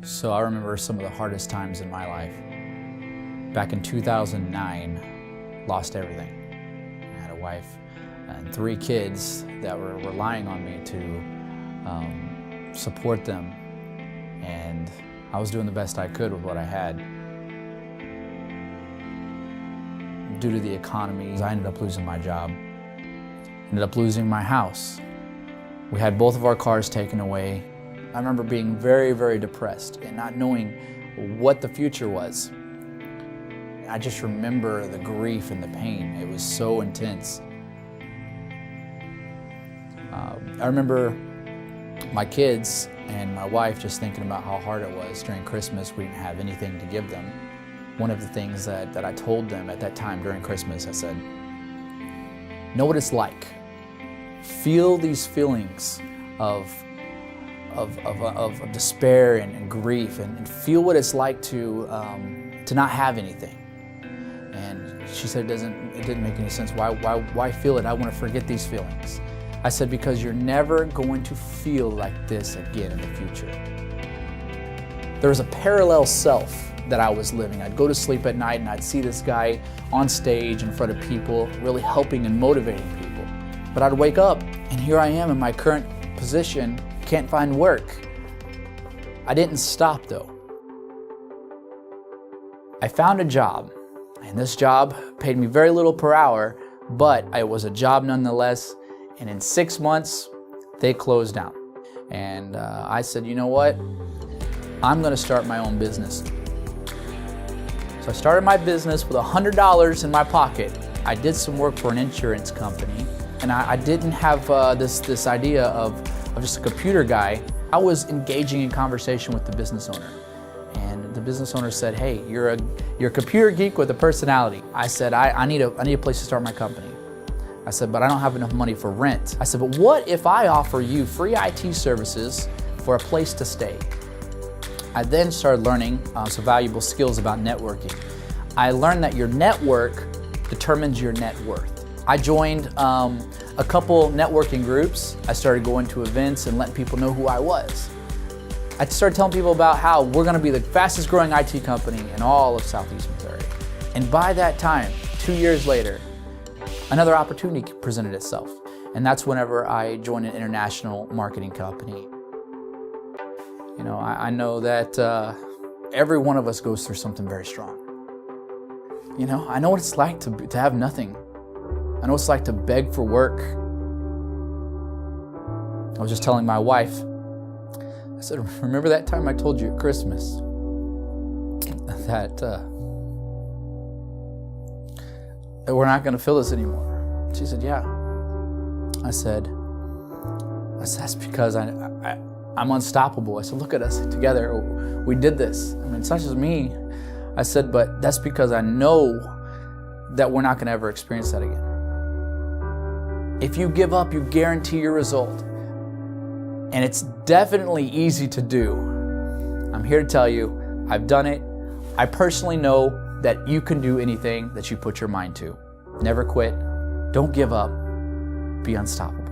So I remember some of the hardest times in my life. Back in 2009, lost everything. I had a wife and 3 kids that were relying on me to support them, and I was doing the best I could with what I had. Due to the economy, I ended up losing my job, ended up losing my house. We had both of our cars taken away. I remember being very, very depressed and not knowing what the future was. I just remember the grief and the pain. It was so intense. I remember my kids and my wife just thinking about how hard it was during Christmas. We didn't have anything to give them. One of the things that I told them at that time during Christmas, I said, know what it's like. Feel these feelings of despair and grief, and feel what it's like to not have anything. And she said, it didn't make any sense. Why feel it? I want to forget these feelings. I said, because you're never going to feel like this again in the future. There was a parallel self that I was living. I'd go to sleep at night and I'd see this guy on stage in front of people, really helping and motivating people. But I'd wake up and here I am in my current position, can't find work. I didn't stop though. I found a job, and this job paid me very little per hour, but it was a job nonetheless. And in 6 months, they closed down. And I said, you know what? I'm gonna start my own business. So I started my business with $100 in my pocket. I did some work for an insurance company, and I didn't have this idea of just a computer guy. I was engaging in conversation with the business owner. And the business owner said, hey, you're a computer geek with a personality. I said, I need a place to start my company. I said, but I don't have enough money for rent. I said, but what if I offer you free IT services for a place to stay? I then started learning some valuable skills about networking. I learned that your network determines your net worth. I joined a couple networking groups. I started going to events and letting people know who I was. I started telling people about how we're gonna be the fastest growing IT company in all of Southeast Missouri. And by that time, 2 years later, another opportunity presented itself. And that's whenever I joined an international marketing company. You know, I know that every one of us goes through something very strong. You know, I know what it's like to have nothing. I know what it's like to beg for work. I was just telling my wife, I said, remember that time I told you at Christmas that we're not going to feel this anymore? She said, yeah. I said, that's because I'm unstoppable. I said, look at us together. We did this. I mean, it's not just me. I said, but that's because I know that we're not going to ever experience that again. If you give up, you guarantee your result. And it's definitely easy to do. I'm here to tell you, I've done it. I personally know that you can do anything that you put your mind to. Never quit. Don't give up. Be unstoppable.